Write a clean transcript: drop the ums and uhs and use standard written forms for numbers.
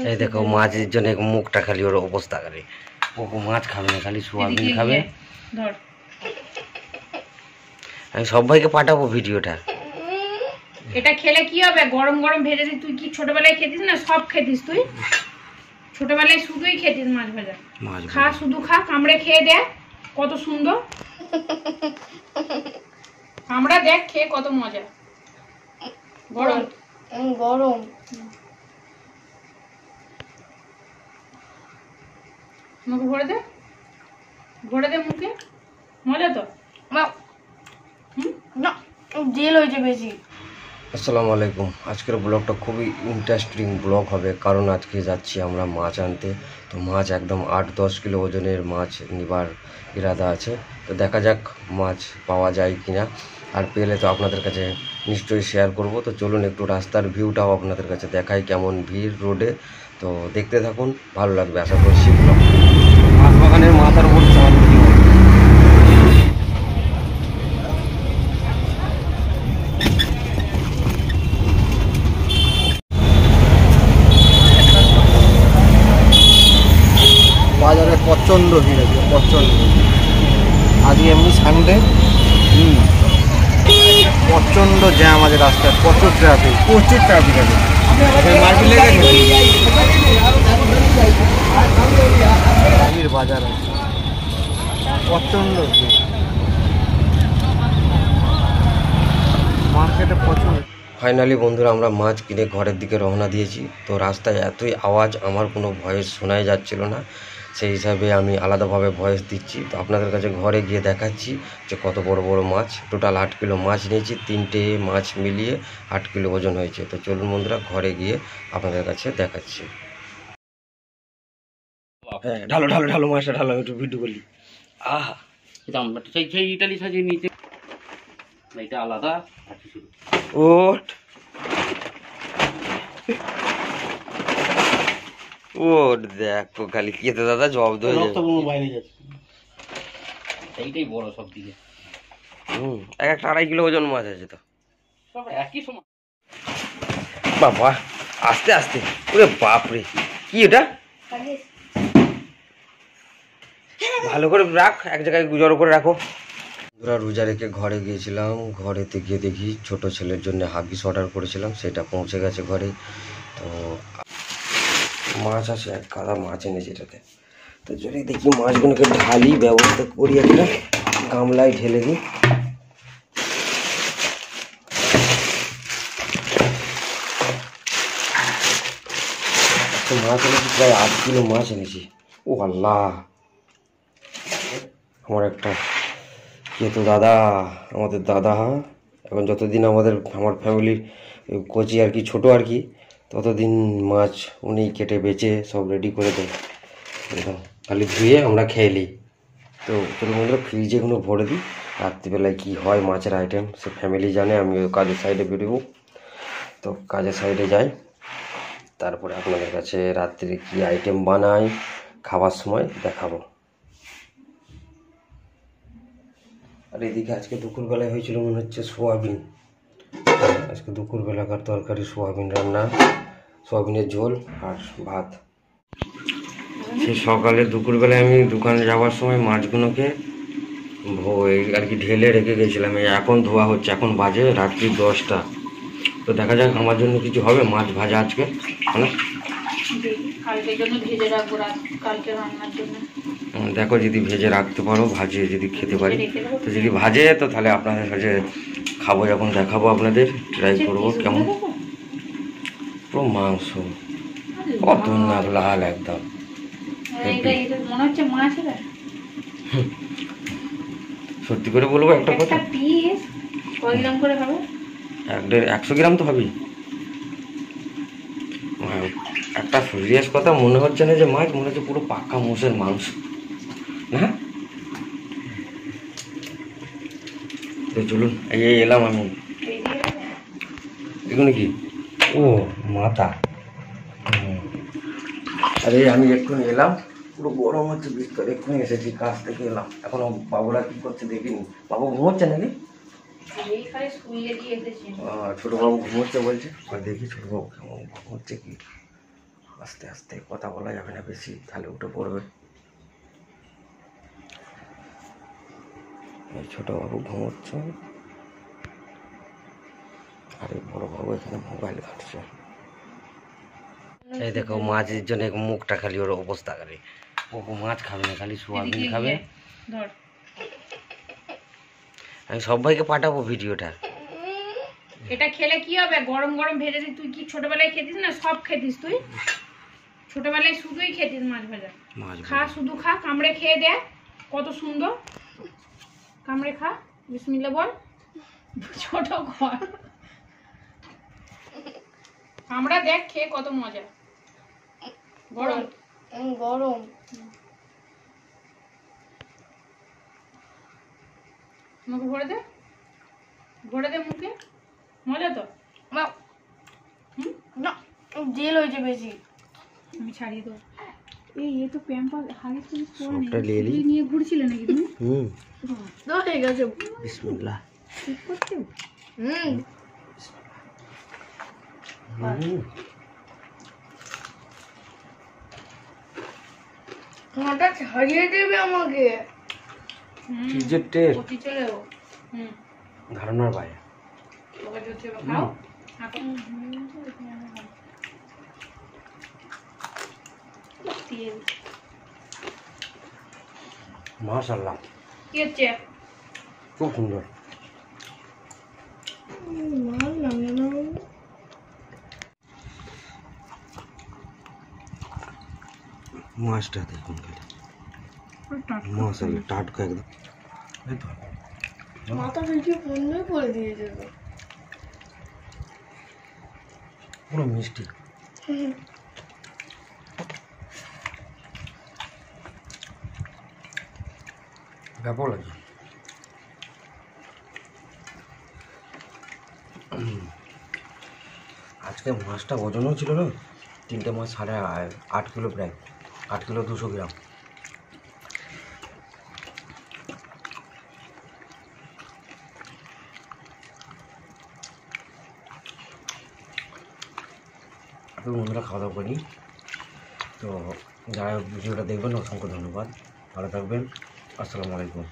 এই দেখো মাছের জন্য মুখটা খালি ওর অবস্থা করে, ও মাছ খাবে না, খালি সোয়াবিন খাবে। আমি সবাইকে পাঠাবো ভিডিওটা। এটা খেলে কি হবে, গরম গরম ভেজে দিই। তুই কি ছোটবেলায় খেতিস না? সব খেতিস তুই, ছোটবেলায় শুধুই খেতিস মাছ ভাজা। খা, শুধু খা, কামড়ে খেয়ে দেখ কত সুন্দর। কামড়া দেখ খেয়ে কত মজা। গরম গরম মুখে ভরে দে মুখে, মজা তো না, জেল হয়েছে বেশি। আসসালামু আলাইকুম। আজকের ব্লগটা খুবই ইন্টারেস্টিং ব্লগ হবে, কারণ আজকে যাচ্ছি আমরা মাছ আনতে। তো মাছ একদম 8-10 কিলো ওজনের মাছ নেবার ইরাদা আছে। তো দেখা যাক মাছ পাওয়া যায় কিনা, আর পেলে তো আপনাদের কাছে নিশ্চয়ই শেয়ার করব। তো চলুন একটু রাস্তার ভিউটাও আপনাদের কাছে দেখাই, কেমন ভিড় রোডে। তো দেখতে থাকুন, ভালো লাগবে আশা করছি। মাছ বাগানের মাথার উপর বাজারে প্রচণ্ড ভিড় আছে, প্রচণ্ড। আজকে এমনি সানডে, প্রচণ্ড জ্যাম আছে রাস্তায়, প্রচুর ট্রাফিক আছে। ভিড় বাজার আছে, প্রচণ্ড ভিড়, মার্কেটে প্রচুর। ফাইনালি বন্ধুরা আমরা মাছ কিনে ঘরের দিকে রওনা দিয়েছি। তো রাস্তায় এতই আওয়াজ, আমার কোনো ভয়েস শোনাই যাচ্ছিল না, সেই হিসাবে আমি আলাদাভাবে ভয়েস দিচ্ছি। তো আপনাদের কাছে ঘরে গিয়ে দেখাচ্ছি যে কত বড় বড় মাছ। টোটাল 8 কিলো মাছ নিয়েছি, 3টে মাছ মিলিয়ে 8 কিলো ওজন হয়েছে। তো চলুন বন্ধুরা ঘরে গিয়ে আপনাদের কাছে দেখাচ্ছি। হ্যাঁ, ঢালো ঢালো ঢালো মাছটা ঢালো, একটু ভিডিও করলি। আহা, সেই ইটালি সাজিয়ে নিতে, এটা আলাদা। ওট ওট দেখো খালি খেতে দাদা জব্দ হয়ে যাবে, বাইরে যাচ্ছে। এইটাই বড় সব দিকে। একটা 2.5 কিলো ওজন মাছ আছে। তো সব একই সময়। বাবা আস্তে আস্তে, ওরে বাপরে, কি এটা? ভালো করে রাখ, এক জায়গায় জড়ো করে রাখো। পুরা রোজা রেখে ঘরে গিয়েছিলাম, ঘরেতে গিয়ে দেখি ছোট ছেলের জন্য হাগিস অর্ডার করেছিলাম, সেটা পৌঁছে গেছে ঘরে। তো মাছ আছে, এক গাদা মাছ এনেছে এটাতে। তো যদি দেখি মাছগুলোকে ঢালি, ব্যবস্থা করি, একটা গামলায় ঢেলে দিই। মাছ এনেছি প্রায় 8 কিলো মাছ এনেছি। ও আল্লাহ, আমার একটা তো দাদা, আমাদের দাদা, এখন যতদিন আমার ফ্যামিলির কোচি আর কি, ছোটো আর কি, ততদিন মাছ উনি কেটে বেচে সব রেডি করে দেয়, একদম খালি ধুয়ে আমরা খেয়ে নিই। তো চলুন বন্ধুরা ফ্রিজে এগুলো ভরে দিই, রাত্রিবেলায় কী হয় মাছের আইটেম সে ফ্যামিলি জানে। আমি কাজের সাইডে বেরোবো, তো কাজের সাইডে যাই, তারপরে আপনাদের কাছে রাত্রে কী আইটেম বানাই খাবার সময় দেখাবো। আর এদিকে আজকে দুপুরবেলায় হয়েছিল মনে হচ্ছে সোয়াবিন। আজকে দুপুরবেলাকার তরকারি সোয়াবিন রান্না, সোয়াবিনের ঝোল আর ভাত। সে সকালে দুপুরবেলায় আমি দোকানে যাওয়ার সময় মাছগুলোকে আর কি ঢেলে রেখে গেছিলাম, এখন ধোয়া হচ্ছে। এখন বাজে রাত্রি 10টা। তো দেখা যাক আমার জন্য কিছু হবে মাছ ভাজা আজকে, মানে দেখো যদি ভেজে রাখতে পারো, ভাজিয়ে যদি খেতে পারি। তো যদি ভাজে তো তাহলে আপনাদের কাছে খাবো, যখন দেখাবো আপনাদের, ট্রাই করবো কেমন। পুরো মাংস কত না লাল একদম। সত্যি করে বলবো একটা কথা, 100 গ্রাম তো হবেই। একটা সিরিয়াস কথা, মনে হচ্ছে না যে মাছ, মনে হচ্ছে পুরো পাক্কা মোষের মাংস না। তো চলুন এই এলাম আমি। এগুলো কি? ও মাথা। আরে আমি এক্ষুনি এলাম, পুরো গরম হচ্ছে বিস্তর, এক্ষুনি এসেছি কাজ থেকে এলাম। এখন বাবুরা কি করছে দেখিনি। বাবু ঘুমোচ্ছে নাকি? ছোট বাবু ঘুমোচ্ছে বলছে, দেখি ছোট বাবু কেমন ঘুমোচ্ছে কি। আস্তে আস্তে কথা বলা যাবে না বেশি, তাহলে উঠে পড়বে। এই ছোট বাবু ঘুমোচ্ছে, আর এই বড় বাবু এখানে মোবাইল ঘাঁটছে। এই দেখো মাছের জন্য মুখটা খালি ওর অবস্থা খালি, ও মাছ খাবে না, খালি সোয়াবিন খাবে। ধর আমি সবাইকে পাঠাবো ভিডিওটা। এটা খেলে কি হবে, গরম গরম ভেজে দিই। তুই কি ছোটবেলায় খেতিস না, সব খেতিস তুই ছোটবেলায়, শুধুই খেতিস মাছ ভাজা। খা, শুধু খা, কামড়ে খেয়ে দেখ কত সুন্দর। কামড়ে খা, বিসমিল্লাহ বল। ছোট ঘর কামড়া দেখ, খেয়ে কত মজা। গরম গরম মুখে ভরে দে, ভরে দে মুখে, মজা তো। না জেল হয়েছে বেশি। আমি ছাড়িয়ে দেবো। এই এ তো প্যাম্পার হাগিস টাগিস পরে সবটা নিয়ে নেই, নিয়ে ঘুরছিলে নাকি তুমি? হয়ে গেছে। বিসমিল্লাহ। ঠিক করছো? মাথা ছাড়িয়ে দেবে আমাকে। যে টেস্ট পচি চলে যাবো। ধারণার বাইরে। তোকে যদি খাও তেল মাশাআল্লাহ, কি হচ্ছে? খুব সুন্দর। মাছটা দেখুন খালি, মাশাআল্লাহ টাটকা একদম। এই তো মাথা পিছু বন্ধই করে দিয়েছে তো। পুরো মিষ্টি। ব্যাপক লাগে। আজকে মাছটা ওজনও ছিল না, 3টে মাছ 8.5 কিলো, প্রায় 8 কিলো 200 গ্রাম। তো বন্ধুরা খাওয়া দাওয়া করি, তো যারা ভিডিওটা দেখবেন অসংখ্য ধন্যবাদ, ভালো থাকবেন, আসসালামু আলাইকুম।